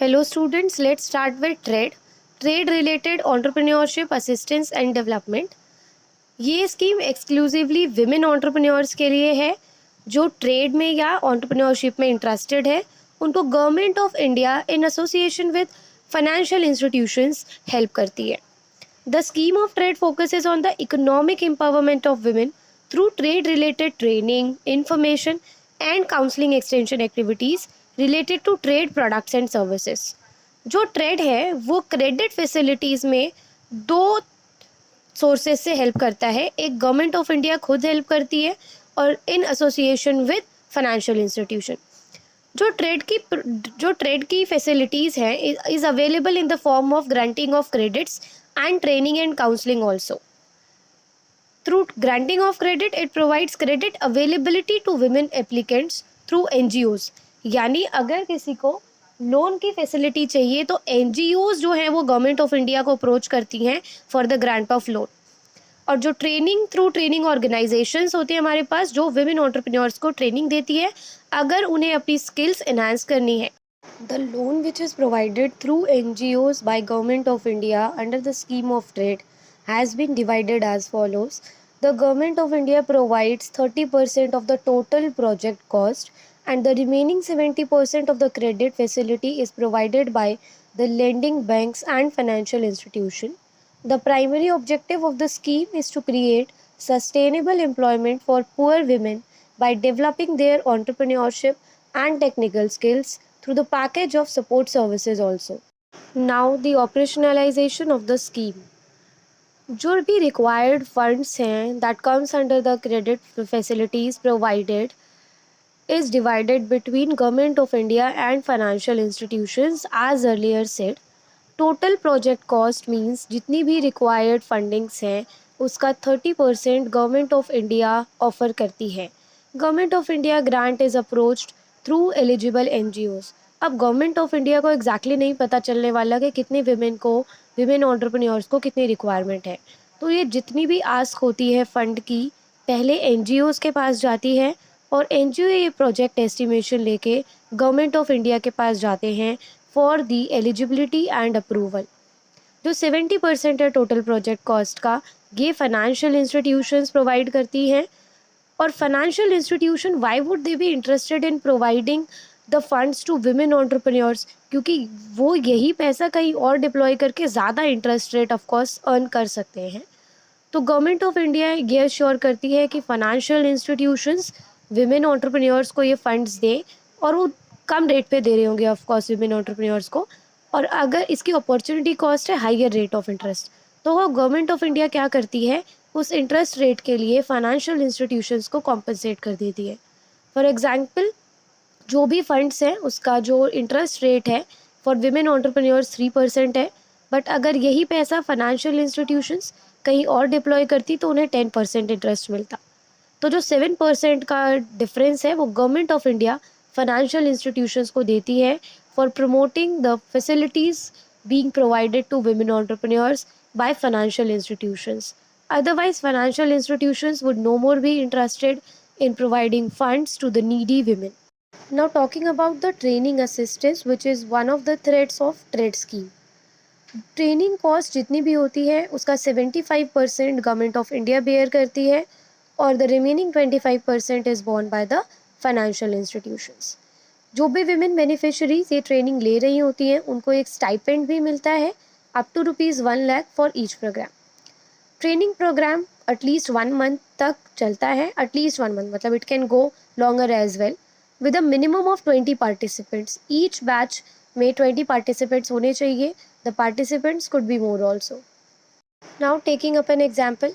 Hello students, let's start with trade. Trade related entrepreneurship assistance and development. ये scheme exclusively women entrepreneurs के लिए है जो trade में या एंटरप्रेन्योरशिप में इंटरेस्टेड है। उनको government of India in association with financial institutions help करती है। The scheme of trade focuses on the economic empowerment of women through trade related training, information and counselling extension activities related to trade products and services. जो trade है वो credit facilities में दो sources से help करता है। एक government of India खुद हेल्प करती है और in association with financial institution. जो ट्रेड की फैसिलिटीज़ हैं is available in the form of granting of credits and training and counselling also. Through granting of credit it provides credit availability to women applicants through NGOs. यानी अगर किसी को loan की facility चाहिए तो NGOs जो हैं वो गवर्नमेंट ऑफ इंडिया को अप्रोच करती हैं for the grant of loan. और जो ट्रेनिंग थ्रू ट्रेनिंग ऑर्गेनाइजेशंस होती है हमारे पास जो विमेन एंटरप्रेन्योर्स को ट्रेनिंग देती है अगर उन्हें अपनी स्किल्स एनहांस करनी है। The loan which is provided through NGOs by government of India under the scheme of trade has been divided as follows. The Government of India provides 30% of the total project cost and the remaining 70% of the credit facility is provided by the lending banks and financial institution. The primary objective of the scheme is to create sustainable employment for poor women by developing their entrepreneurship and technical skills through the package of support services also. Now the operationalization of the scheme. जो भी required funds हैं that comes under the credit facilities provided is divided between government of India and financial institutions as earlier said. Total project cost means जितनी भी required fundings हैं उसका 30% government of India offer करती है। Government of India grant is approached through eligible NGOs. अब government of India को exactly नहीं पता चलने वाला कि कितने विमेन एंटरप्रेन्योर्स को कितनी रिक्वायरमेंट है, तो ये जितनी भी आस्क होती है फ़ंड की पहले एनजीओज के पास जाती है और एनजीओ ये प्रोजेक्ट एस्टिमेशन लेके गवर्नमेंट ऑफ इंडिया के पास जाते हैं for the eligibility and approval. जो 70% है टोटल प्रोजेक्ट कॉस्ट का ये फाइनेंशियल इंस्टीट्यूशंस प्रोवाइड करती हैं। और financial institution why would they be interested in providing the funds to women entrepreneurs, क्योंकि वो यही पैसा कहीं और डिप्लॉय करके ज़्यादा interest rate of course earn कर सकते हैं। तो गवर्नमेंट ऑफ इंडिया ये अश्योर करती है कि फाइनेंशियल इंस्टीट्यूशंस विमेन एंटरप्रेन्योर्स को ये फंड्स दें और वो कम रेट पे दे रहे होंगे ऑफ कोर्स विमेन एंटरप्रेन्योर्स को। और अगर इसकी अपॉर्चुनिटी कॉस्ट है हाइयर रेट ऑफ इंटरेस्ट तो वो गवर्नमेंट ऑफ इंडिया क्या करती है उस इंटरेस्ट रेट के लिए फाइनेंशियल इंस्टीट्यूशंस को कॉम्पनसेट कर देती है। फॉर एग्जांपल जो भी फंड्स हैं उसका जो इंटरेस्ट रेट है फॉर विमेन एंटरप्रेन्योर्स 3% है, बट अगर यही पैसा फाइनेंशियल इंस्टीट्यूशंस कहीं और डिप्लॉय करती तो उन्हें 10% इंटरेस्ट मिलता। तो जो 7% का डिफरेंस है वो government of India financial institutions को देती है for promoting the facilities being provided to women entrepreneurs by financial institutions. Otherwise, financial institutions would no more be interested in providing funds to the needy women. Now talking about the training assistance which is one of the threads of trade scheme. Training cost जितनी भी होती है उसका 75% government of India bear करती है और the remaining 25% is borne by the financial institutions. जो भी विमेन बेनिफिशरीज ये ट्रेनिंग ले रही होती हैं उनको एक स्टाइपेंड भी मिलता है up to ₹1 lakh for each program. Training program at least 1 month तक चलता है, एटलीस्ट 1 मंथ मतलब it can go longer as well with a minimum of 20 participants. Each batch में 20 पार्टिसिपेंट्स होने चाहिए। The participants could be more also. Now taking up an example,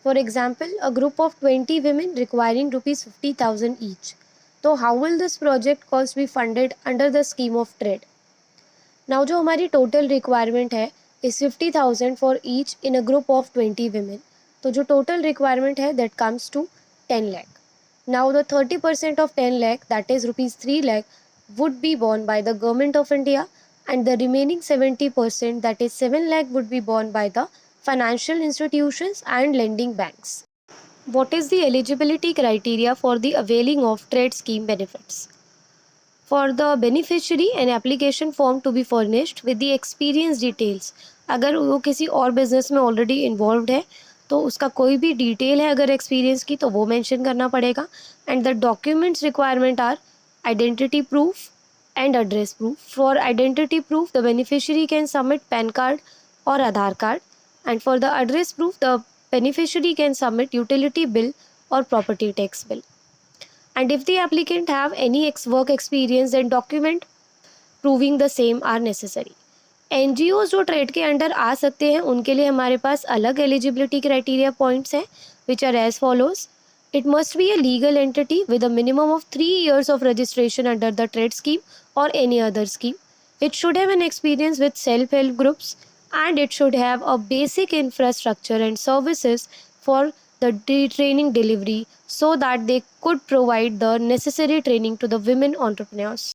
for example a group of 20 women requiring ₹50,000 each. तो how will this project cost B funded under the scheme of trade. Now जो हमारी total requirement है is 50,000 for each in a group of 20 women. तो जो total requirement है that comes to 10 lakh. Now the 30% of 10 lakh that is ₹3 lakh would be borne by the government of India and the remaining 70% that is 7 lakh would be borne by the financial institutions and lending banks. What is the eligibility criteria for the availing of trade scheme benefits? For the beneficiary, an application form to be furnished with the experience details. अगर वो किसी और business में already involve है तो उसका कोई भी डिटेल है अगर एक्सपीरियंस की तो वो मेंशन करना पड़ेगा. And the documents requirement are identity proof and address proof. For identity proof, the beneficiary can submit PAN card or Aadhaar card, and for the address proof, the beneficiary can submit utility bill or property tax bill. And if the applicant have any work experience, then document proving the same are necessary. NGO जो trade के under आ सकते हैं उनके लिए हमारे पास अलग eligibility criteria points हैं which are as follows. It must be a legal entity with a minimum of 3 years of registration under the trade scheme or any other scheme. It should have an experience with self-help groups and it should have a basic infrastructure and services for the training delivery so that they could provide the necessary training to the women entrepreneurs.